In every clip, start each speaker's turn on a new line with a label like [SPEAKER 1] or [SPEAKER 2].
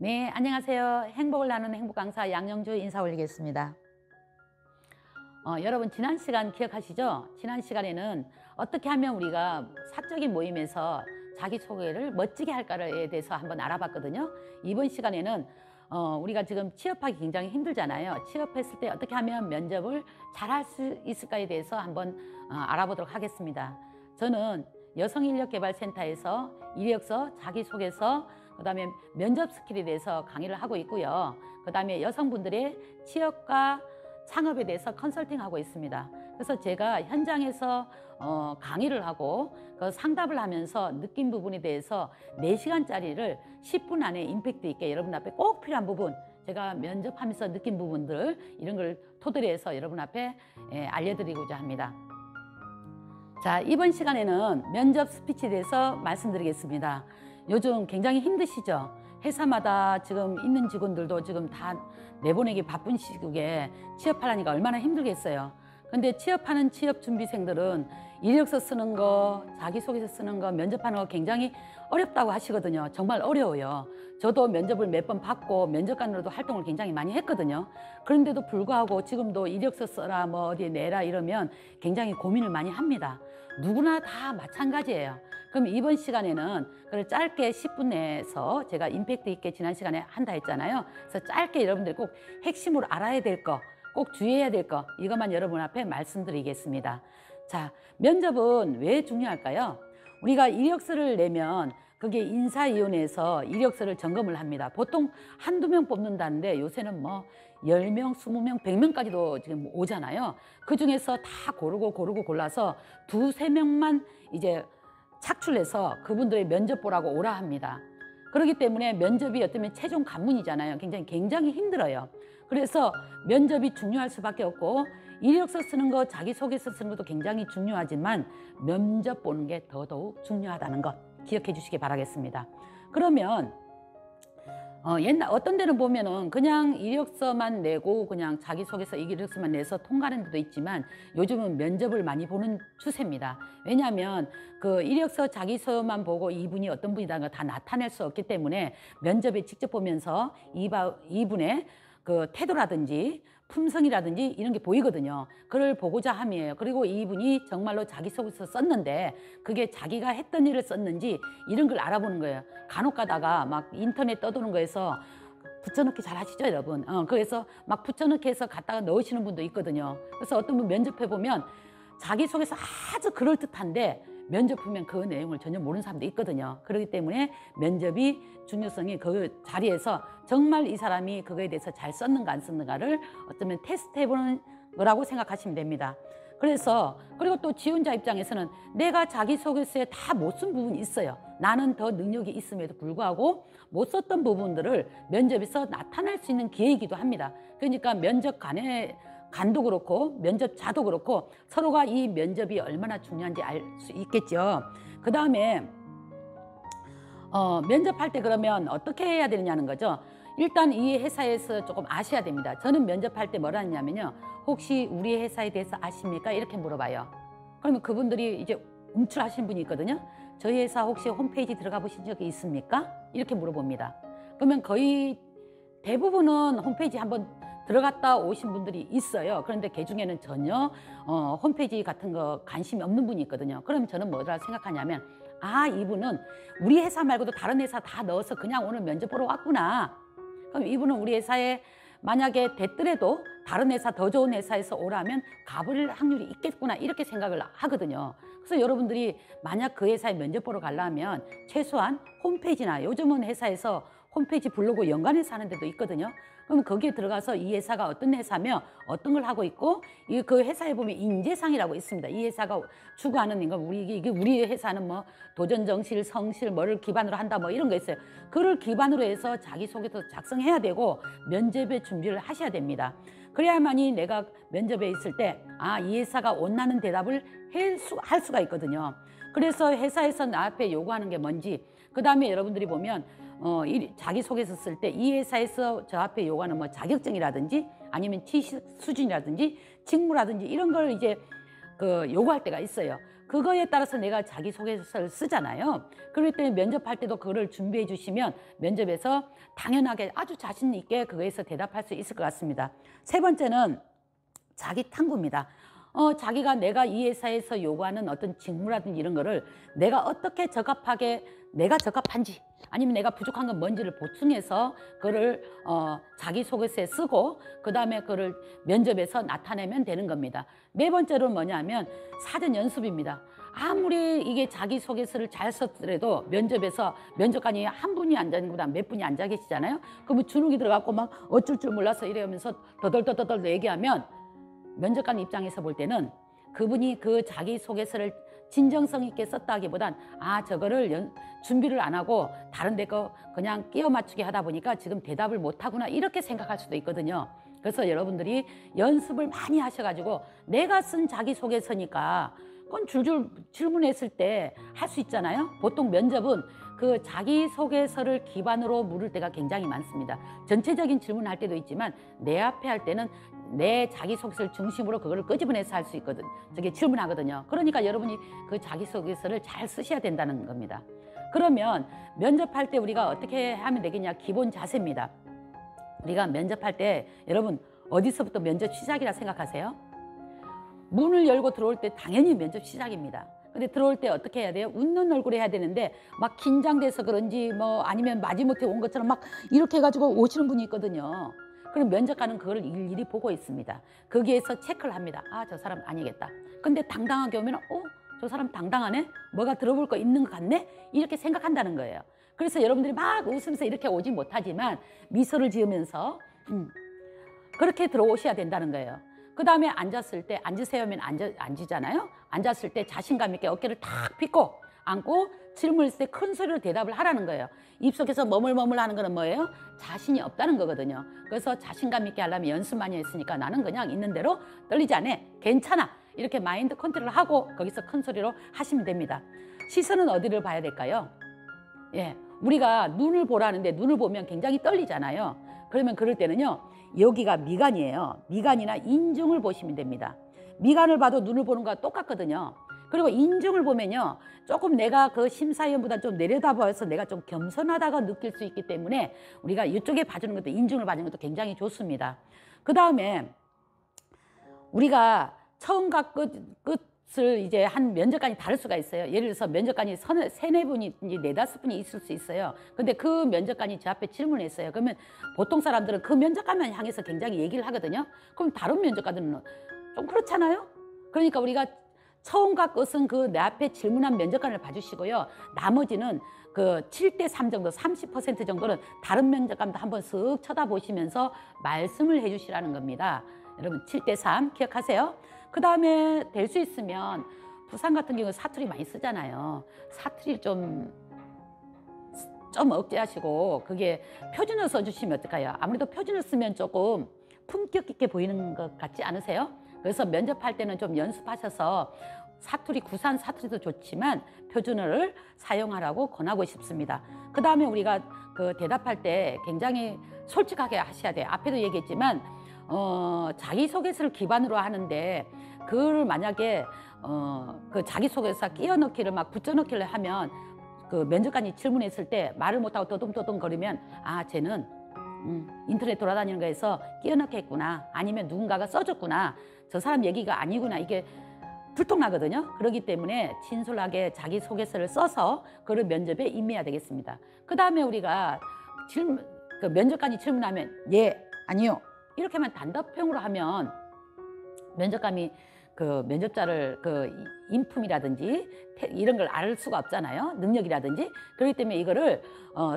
[SPEAKER 1] 네, 안녕하세요. 행복을 나누는 행복강사 양영주 인사 올리겠습니다. 여러분 지난 시간 기억하시죠? 지난 시간에는 어떻게 하면 우리가 사적인 모임에서 자기소개를 멋지게 할까에 대해서 한번 알아봤거든요. 이번 시간에는 우리가 지금 취업하기 굉장히 힘들잖아요. 취업했을 때 어떻게 하면 면접을 잘 할 수 있을까에 대해서 한번 알아보도록 하겠습니다. 저는 여성인력개발센터에서 이력서, 자기소개서, 그다음에 면접 스킬에 대해서 강의를 하고 있고요. 그다음에 여성분들의 취업과 창업에 대해서 컨설팅하고 있습니다. 그래서 제가 현장에서 강의를 하고 그 상담을 하면서 느낀 부분에 대해서 4시간짜리를 10분 안에 임팩트 있게 여러분 앞에 꼭 필요한 부분, 제가 면접하면서 느낀 부분들 이런 걸 토대로 해서 여러분 앞에 알려드리고자 합니다. 자, 이번 시간에는 면접 스피치에 대해서 말씀드리겠습니다. 요즘 굉장히 힘드시죠? 회사마다 지금 있는 직원들도 지금 다 내보내기 바쁜 시국에 취업하려니까 얼마나 힘들겠어요. 근데 취업하는 취업준비생들은 이력서 쓰는 거, 자기소개서 쓰는 거, 면접하는 거 굉장히 어렵다고 하시거든요. 정말 어려워요. 저도 면접을 몇 번 받고 면접관으로도 활동을 굉장히 많이 했거든요. 그런데도 불구하고 지금도 이력서 써라, 뭐 어디 내라 이러면 굉장히 고민을 많이 합니다. 누구나 다 마찬가지예요. 그럼 이번 시간에는 그걸 짧게 10분 내에서 제가 임팩트 있게 지난 시간에 한다 했잖아요. 그래서 짧게 여러분들 꼭 핵심으로 알아야 될 거, 꼭 주의해야 될 거, 이것만 여러분 앞에 말씀드리겠습니다. 자, 면접은 왜 중요할까요? 우리가 이력서를 내면 그게 인사위원회에서 이력서를 점검을 합니다. 보통 한두 명 뽑는다는데 요새는 뭐 10명, 20명, 100명까지도 지금 오잖아요. 그 중에서 다 고르고 골라서 두세 명만 이제 착출해서 그분들의 면접 보라고 오라 합니다. 그렇기 때문에 면접이 어쩌면 최종 관문이잖아요. 굉장히 힘들어요. 그래서 면접이 중요할 수밖에 없고 이력서 쓰는 거, 자기소개서 쓰는 것도 굉장히 중요하지만 면접 보는 게 더더욱 중요하다는 것 기억해 주시기 바라겠습니다. 그러면 옛날 어떤 데는 보면은 그냥 이력서만 내고 그냥 자기소개서 이력서만 내서 통과하는 데도 있지만 요즘은 면접을 많이 보는 추세입니다. 왜냐하면 그 이력서 자기소만 보고 이분이 어떤 분이라는 걸 다 나타낼 수 없기 때문에 면접에 직접 보면서 이분의 그 태도라든지 품성이라든지 이런 게 보이거든요. 그걸 보고자 함이에요. 그리고 이분이 정말로 자기소개서 썼는데 그게 자기가 했던 일을 썼는지 이런 걸 알아보는 거예요. 간혹 가다가 막 인터넷 떠도는 거에서 붙여넣기 잘 하시죠, 여러분? 그래서 막 붙여넣기 해서 갖다가 넣으시는 분도 있거든요. 그래서 어떤 분 면접해 보면 자기소개서 아주 그럴듯한데 면접 보면 그 내용을 전혀 모르는 사람도 있거든요. 그렇기 때문에 면접이 중요성이 그 자리에서 정말 이 사람이 그거에 대해서 잘 썼는가 안 썼는가를 어쩌면 테스트 해보는 거라고 생각하시면 됩니다. 그래서 그리고 또 지원자 입장에서는 내가 자기소개서에 다 못 쓴 부분이 있어요. 나는 더 능력이 있음에도 불구하고 못 썼던 부분들을 면접에서 나타낼 수 있는 기회이기도 합니다. 그러니까 면접관도 그렇고 면접자도 그렇고 서로가 이 면접이 얼마나 중요한지 알 수 있겠죠. 그 다음에 면접할 때 그러면 어떻게 해야 되느냐는 거죠. 일단 이 회사에서 조금 아셔야 됩니다. 저는 면접할 때 뭐라 하냐면요. 혹시 우리 회사에 대해서 아십니까? 이렇게 물어봐요. 그러면 그분들이 이제 움찔하시는 분이 있거든요. 저희 회사 혹시 홈페이지 들어가 보신 적이 있습니까? 이렇게 물어봅니다. 그러면 거의 대부분은 홈페이지 한번 들어갔다 오신 분들이 있어요. 그런데 그 중에는 전혀 홈페이지 같은 거 관심이 없는 분이 있거든요. 그럼 저는 뭐라 생각하냐면 이분은 우리 회사 말고도 다른 회사 다 넣어서 그냥 오늘 면접 보러 왔구나. 그럼 이분은 우리 회사에 만약에 됐더라도 다른 회사, 더 좋은 회사에서 오라면 가볼 확률이 있겠구나 이렇게 생각을 하거든요. 그래서 여러분들이 만약 그 회사에 면접 보러 가려면 최소한 홈페이지나 요즘은 회사에서 홈페이지 블로그 연관해서 하는 데도 있거든요. 그럼 거기에 들어가서 이 회사가 어떤 회사며 어떤 걸 하고 있고 그 회사에 보면 인재상이라고 있습니다. 이 회사가 추구하는 이거 우리 회사는 뭐 도전 정실, 성실 뭐를 기반으로 한다 뭐 이런 거 있어요. 그걸 기반으로 해서 자기소개서 작성해야 되고 면접에 준비를 하셔야 됩니다. 그래야만이 내가 면접에 있을 때 이 회사가 원하는 대답을 할 수가 있거든요. 그래서 회사에서 나 앞에 요구하는 게 뭔지 그 다음에 여러분들이 보면 자기소개서 쓸 때 이 회사에서 저 앞에 요구하는 뭐 자격증이라든지 아니면 지식 수준이라든지 직무라든지 이런 걸 이제 요구할 때가 있어요. 그거에 따라서 내가 자기소개서를 쓰잖아요. 그렇기 때문에 면접할 때도 그거를 준비해 주시면 면접에서 당연하게 아주 자신 있게 그거에서 대답할 수 있을 것 같습니다. 세 번째는 자기 탐구입니다. 자기가 내가 이 회사에서 요구하는 어떤 직무라든지 이런 거를 내가 어떻게 적합하게 내가 적합한지 아니면 내가 부족한 건 뭔지를 보충해서 그거를 자기소개서에 쓰고 그 다음에 그거를 면접에서 나타내면 되는 겁니다. 네 번째로는 뭐냐면 사전 연습입니다. 아무리 이게 자기소개서를 잘 썼더라도 면접에서 면접관이 한 분이 앉아 있는 것보다 몇 분이 앉아 계시잖아요. 그러면 주눅이 들어갖고 막 어쩔 줄 몰라서 이러면서 더덜더덜 얘기하면 면접관 입장에서 볼 때는 그분이 그 자기소개서를 진정성 있게 썼다기보단 저거를 준비를 안 하고 다른 데 거 그냥 끼워 맞추게 하다 보니까 지금 대답을 못 하구나 이렇게 생각할 수도 있거든요. 그래서 여러분들이 연습을 많이 하셔가지고 내가 쓴 자기소개서니까 그건 줄줄 질문했을 때 할 수 있잖아요. 보통 면접은 그 자기소개서를 기반으로 물을 때가 굉장히 많습니다. 전체적인 질문할 때도 있지만 내 앞에 할 때는 내 자기소개서를 중심으로 그거를 끄집어내서 할 수 있거든. 저게 질문하거든요. 그러니까 여러분이 그 자기소개서를 잘 쓰셔야 된다는 겁니다. 그러면 면접할 때 우리가 어떻게 하면 되겠냐? 기본 자세입니다. 우리가 면접할 때 여러분 어디서부터 면접 시작이라 생각하세요? 문을 열고 들어올 때 당연히 면접 시작입니다. 근데 들어올 때 어떻게 해야 돼요? 웃는 얼굴 해야 되는데 막 긴장돼서 그런지 뭐 아니면 마지못해 온 것처럼 막 이렇게 해가지고 오시는 분이 있거든요. 그럼 면접관은 그걸 일일이 보고 있습니다. 거기에서 체크를 합니다. 저 사람 아니겠다. 근데 당당하게 오면 저 사람 당당하네? 뭐가 들어볼 거 있는 것 같네? 이렇게 생각한다는 거예요. 그래서 여러분들이 막 웃으면서 이렇게 오지 못하지만 미소를 지으면서 그렇게 들어오셔야 된다는 거예요. 그 다음에 앉았을 때 앉으세요 하면 앉으잖아요. 앉았을 때 자신감 있게 어깨를 탁 펴고 앉고 질문했을 때 큰 소리로 대답을 하라는 거예요. 입속에서 머물머물 하는 거는 뭐예요? 자신이 없다는 거거든요. 그래서 자신감 있게 하려면 연습 많이 했으니까 나는 그냥 있는 대로 떨리지 않아. 괜찮아. 이렇게 마인드 컨트롤을 하고 거기서 큰 소리로 하시면 됩니다. 시선은 어디를 봐야 될까요? 우리가 눈을 보라는데 눈을 보면 굉장히 떨리잖아요. 그러면 그럴 때는요. 여기가 미간이에요. 미간이나 인중을 보시면 됩니다. 미간을 봐도 눈을 보는 거와 똑같거든요. 그리고 인중을 보면요. 조금 내가 그 심사위원보다 좀 내려다봐서 내가 좀 겸손하다고 느낄 수 있기 때문에 우리가 이쪽에 봐주는 것도 인중을 봐주는 것도 굉장히 좋습니다. 그 다음에 우리가 처음과 끝을 이제 한 면접관이 다를 수가 있어요. 예를 들어서 면접관이 세네 분이, 네다섯 분이 있을 수 있어요. 근데 그 면접관이 제 앞에 질문을 했어요. 그러면 보통 사람들은 그 면접관만 향해서 굉장히 얘기를 하거든요. 그럼 다른 면접관들은 좀 그렇잖아요. 그러니까 우리가 처음과 끝은 그 내 앞에 질문한 면접관을 봐주시고요. 나머지는 그 7대3 정도, 30% 정도는 다른 면접관도 한번 쓱 쳐다보시면서 말씀을 해주시라는 겁니다. 여러분 7대3 기억하세요. 그 다음에 될 수 있으면 부산 같은 경우 사투리 많이 쓰잖아요. 사투리 좀 억제하시고 그게 표준어 써주시면 어떨까요? 아무래도 표준어 쓰면 조금 품격 있게 보이는 것 같지 않으세요? 그래서 면접할 때는 좀 연습하셔서 사투리, 구산 사투리도 좋지만 표준어를 사용하라고 권하고 싶습니다. 그 다음에 우리가 그 대답할 때 굉장히 솔직하게 하셔야 돼요. 앞에도 얘기했지만 자기소개서를 기반으로 하는데 그걸 만약에 그 자기소개서 끼워 넣기를 막 붙여 넣기를 하면 그 면접관이 질문했을 때 말을 못하고 떠듬떠듬 거리면 쟤는 인터넷 돌아다니는 거에서 끼워 넣겠구나 아니면 누군가가 써줬구나 저 사람 얘기가 아니구나 이게 들통나거든요. 그렇기 때문에 진솔하게 자기소개서를 써서 그걸 면접에 임해야 되겠습니다. 그 다음에 우리가 그 면접관이 질문하면 예, 아니요 이렇게만 단답형으로 하면 면접관이 그 면접자를 그 인품이라든지 이런 걸 알 수가 없잖아요. 능력이라든지. 그렇기 때문에 이거를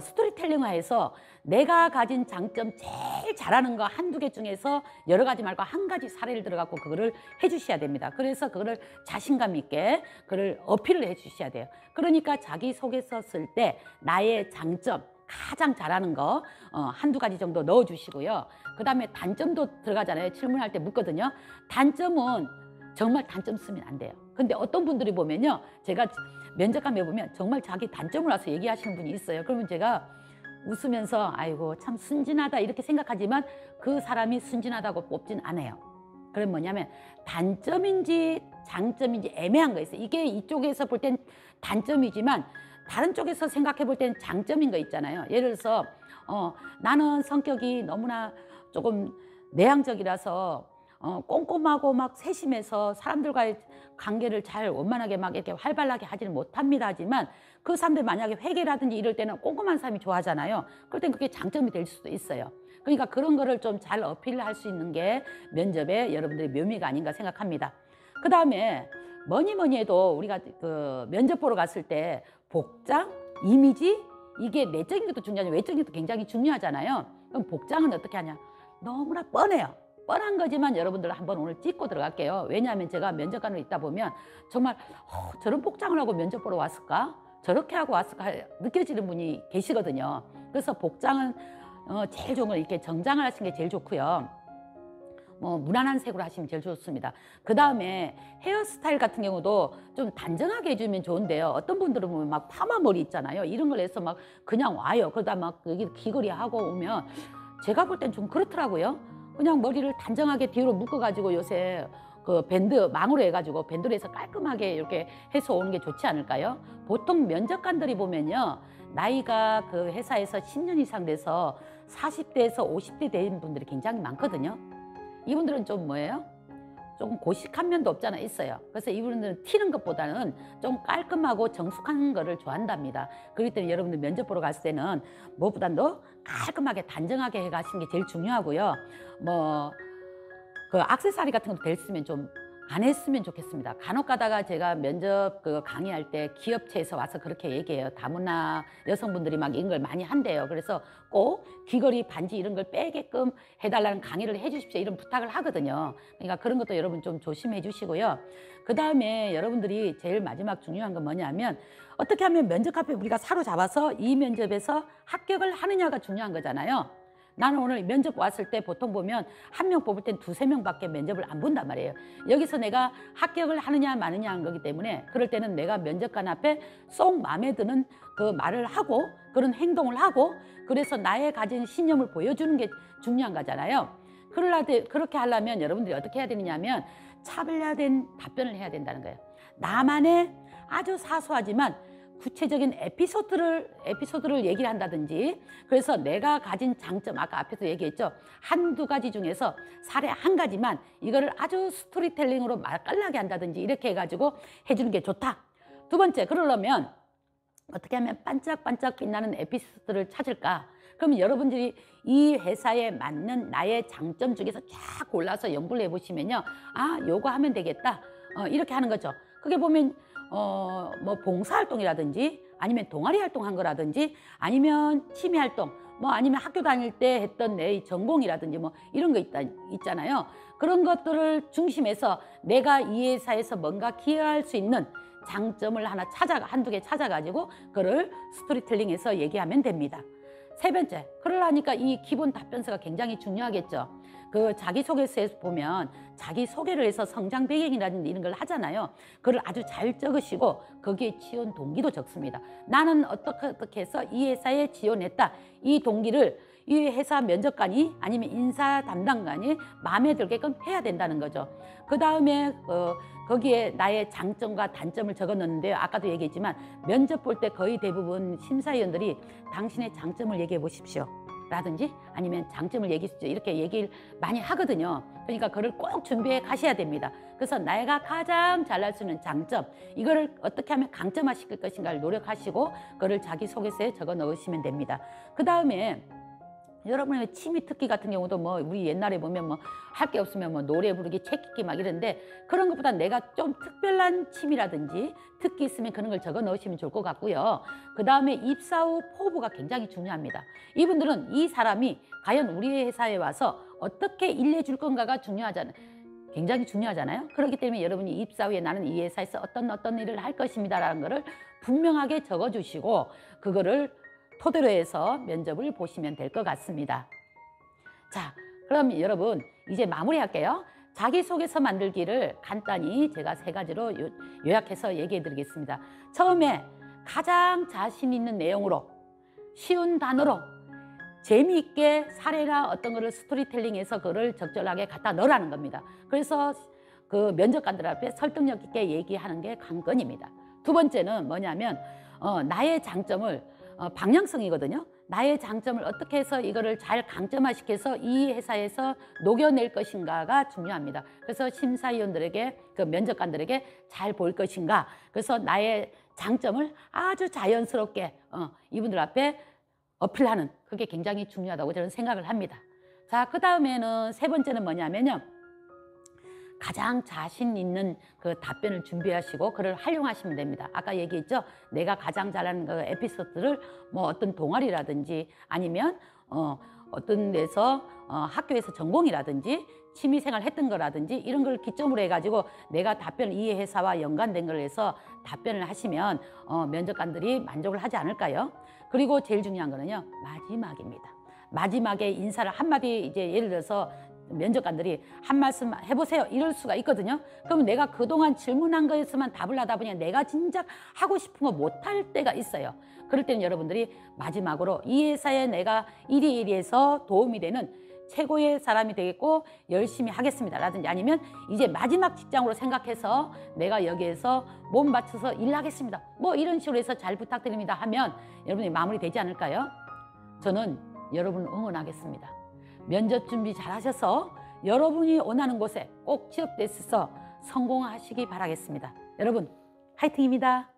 [SPEAKER 1] 스토리텔링화해서 내가 가진 장점 제일 잘하는 거 한두 개 중에서 여러 가지 말고 한 가지 사례를 들어갖고 그거를 해주셔야 됩니다. 그래서 그거를 자신감 있게 그걸 어필을 해주셔야 돼요. 그러니까 자기소개서 쓸 때 나의 장점 가장 잘하는 거 한두 가지 정도 넣어주시고요. 그 다음에 단점도 들어가잖아요. 질문할 때 묻거든요. 단점은 정말 단점 쓰면 안 돼요. 근데 어떤 분들이 보면요. 제가 면접관에 보면 정말 자기 단점을 와서 얘기하시는 분이 있어요. 그러면 제가 웃으면서 아이고 참 순진하다 이렇게 생각하지만 그 사람이 순진하다고 뽑진 않아요. 그럼 뭐냐면 단점인지 장점인지 애매한 거 있어요. 이게 이쪽에서 볼 땐 단점이지만 다른 쪽에서 생각해 볼 땐 장점인 거 있잖아요. 예를 들어서 나는 성격이 너무나 조금 내향적이라서 꼼꼼하고 막 세심해서 사람들과의 관계를 잘 원만하게 막 이렇게 활발하게 하지는 못합니다. 하지만 그 사람들 만약에 회계라든지 이럴 때는 꼼꼼한 사람이 좋아하잖아요. 그럴 땐 그게 장점이 될 수도 있어요. 그러니까 그런 거를 좀 잘 어필할 수 있는 게 면접의 여러분들의 묘미가 아닌가 생각합니다. 그 다음에 뭐니 해도 우리가 그 면접 보러 갔을 때 복장, 이미지, 이게 내적인 것도 중요하지만 외적인 것도 굉장히 중요하잖아요. 그럼 복장은 어떻게 하냐? 너무나 뻔해요. 뻔한 거지만 여러분들 한번 오늘 찍고 들어갈게요. 왜냐하면 제가 면접관으로 있다 보면 정말 저런 복장을 하고 면접 보러 왔을까? 저렇게 하고 왔을까? 느껴지는 분이 계시거든요. 그래서 복장은 제일 좋은 건 이렇게 정장을 하시는 게 제일 좋고요. 무난한 색으로 하시면 제일 좋습니다. 그 다음에 헤어스타일 같은 경우도 좀 단정하게 해주면 좋은데요. 어떤 분들은 보면 막 파마 머리 있잖아요. 이런 걸 해서 막 그냥 와요. 그러다 막 여기 귀걸이 하고 오면 제가 볼 땐 좀 그렇더라고요. 그냥 머리를 단정하게 뒤로 묶어가지고 요새 그 밴드 망으로 해가지고 밴드로 해서 깔끔하게 이렇게 해서 오는 게 좋지 않을까요? 보통 면접관들이 보면요. 나이가 그 회사에서 10년 이상 돼서 40대에서 50대 된 분들이 굉장히 많거든요. 이분들은 좀 뭐예요? 조금 고식한 면도 없잖아 있어요. 그래서 이분들은 튀는 것보다는 좀 깔끔하고 정숙한 거를 좋아한답니다. 그렇기 때문에 여러분들 면접 보러 갔을 때는 무엇보다도 깔끔하게 단정하게 해가시는 게 제일 중요하고요. 그 액세서리 같은 것도 됐으면 좀 안 했으면 좋겠습니다. 간혹 가다가 제가 면접 그 강의할 때 기업체에서 와서 그렇게 얘기해요. 다문화 여성분들이 막 이런 걸 많이 한대요. 그래서 꼭 귀걸이, 반지 이런 걸 빼게끔 해달라는 강의를 해주십시오. 이런 부탁을 하거든요. 그러니까 그런 것도 여러분 좀 조심해 주시고요. 그 다음에 여러분들이 제일 마지막 중요한 건 뭐냐면 어떻게 하면 면접 앞에 우리가 사로잡아서 이 면접에서 합격을 하느냐가 중요한 거잖아요. 나는 오늘 면접 왔을 때 보통 보면 한 명 뽑을 땐 두세 명밖에 면접을 안 본단 말이에요. 여기서 내가 합격을 하느냐 마느냐 한 거기 때문에 그럴 때는 내가 면접관 앞에 쏙 마음에 드는 그 말을 하고 그런 행동을 하고 그래서 나의 가진 신념을 보여주는 게 중요한 거잖아요. 그렇게 하려면 여러분들이 어떻게 해야 되느냐면 차별화된 답변을 해야 된다는 거예요. 나만의 아주 사소하지만 구체적인 에피소드를 얘기를 한다든지 그래서 내가 가진 장점 아까 앞에서 얘기했죠. 한두 가지 중에서 사례 한 가지만 이거를 아주 스토리텔링으로 맛깔나게 한다든지 이렇게 해가지고 해주는 게 좋다. 두 번째 그러려면 어떻게 하면 반짝반짝 빛나는 에피소드를 찾을까? 그러면 여러분들이 이 회사에 맞는 나의 장점 중에서 쫙 골라서 연구를 해보시면요. 아, 요거 하면 되겠다. 이렇게 하는 거죠. 그게 보면 봉사활동이라든지 아니면 동아리 활동한 거라든지 아니면 취미활동 아니면 학교 다닐 때 했던 내 전공이라든지 이런 거 있잖아요. 그런 것들을 중심해서 내가 이 회사에서 뭔가 기여할 수 있는 장점을 한두 개 찾아가지고 그걸 스토리텔링해서 얘기하면 됩니다. 세 번째, 그러려니까 이 기본 답변서가 굉장히 중요하겠죠. 그 자기소개서에서 보면 자기소개를 해서 성장 배경이라든지 이런 걸 하잖아요. 그걸 아주 잘 적으시고 거기에 지원 동기도 적습니다. 나는 어떻게 해서 이 회사에 지원했다. 이 동기를 이 회사 면접관이 아니면 인사 담당관이 마음에 들게끔 해야 된다는 거죠. 그 다음에 거기에 나의 장점과 단점을 적어 넣는데요. 아까도 얘기했지만 면접 볼 때 거의 대부분 심사위원들이 당신의 장점을 얘기해 보십시오. 라든지 아니면 장점을 얘기했죠. 이렇게 얘기를 많이 하거든요. 그러니까 그걸 꼭 준비해 가셔야 됩니다. 그래서 내가 가장 잘할 수 있는 장점, 이거를 어떻게 하면 강점화 시킬 것인가를 노력하시고 그거를 자기소개서에 적어 넣으시면 됩니다. 그 다음에 여러분의 취미 특기 같은 경우도 우리 옛날에 보면 할 게 없으면 노래 부르기, 책 읽기 막 이런데 그런 것보다 내가 좀 특별한 취미라든지 특기 있으면 그런 걸 적어 넣으시면 좋을 것 같고요. 그 다음에 입사 후 포부가 굉장히 중요합니다. 이분들은 이 사람이 과연 우리 회사에 와서 어떻게 일해줄 건가가 굉장히 중요하잖아요. 그렇기 때문에 여러분이 입사 후에 나는 이 회사에서 어떤 일을 할 것입니다라는 거를 분명하게 적어주시고 그거를 토대로 해서 면접을 보시면 될 것 같습니다. 자, 그럼 여러분 이제 마무리할게요. 자기소개서 만들기를 간단히 제가 3가지로 요약해서 얘기해 드리겠습니다. 처음에 가장 자신 있는 내용으로 쉬운 단어로 재미있게 사례나 어떤 거를 스토리텔링해서 그거를 적절하게 갖다 넣으라는 겁니다. 그래서 그 면접관들 앞에 설득력 있게 얘기하는 게 관건입니다. 두 번째는 뭐냐면 나의 장점을 방향성이거든요. 나의 장점을 어떻게 해서 이거를 잘 강점화시켜서 이 회사에서 녹여낼 것인가가 중요합니다. 그래서 심사위원들에게 그 면접관들에게 잘 보일 것인가. 그래서 나의 장점을 아주 자연스럽게 이분들 앞에 어필하는 그게 굉장히 중요하다고 저는 생각을 합니다. 자, 그 다음에는 세 번째는 뭐냐면요. 가장 자신 있는 그 답변을 준비하시고 그걸 활용하시면 됩니다. 아까 얘기했죠. 내가 가장 잘하는 그 에피소드를 뭐 어떤 동아리라든지 아니면 어떤 데서 학교에서 전공이라든지 취미생활 했던 거라든지 이런 걸 기점으로 해가지고 내가 답변을 이 회사와 연관된 걸 해서 답변을 하시면 면접관들이 만족을 하지 않을까요? 그리고 제일 중요한 거는요. 마지막입니다. 마지막에 인사를 한마디 이제 예를 들어서 면접관들이 한 말씀 해보세요 이럴 수가 있거든요. 그러면 내가 그동안 질문한 거에서만 답을 하다 보니 내가 진작 하고 싶은 거 못할 때가 있어요. 그럴 때는 여러분들이 마지막으로 이 회사에 내가 이리이리해서 도움이 되는 최고의 사람이 되겠고 열심히 하겠습니다 라든지 아니면 이제 마지막 직장으로 생각해서 내가 여기에서 몸 바쳐서 일하겠습니다 뭐 이런 식으로 해서 잘 부탁드립니다 하면 여러분이 마무리되지 않을까요? 저는 여러분을 응원하겠습니다. 면접 준비 잘 하셔서 여러분이 원하는 곳에 꼭 취업돼서 성공하시기 바라겠습니다. 여러분 화이팅입니다.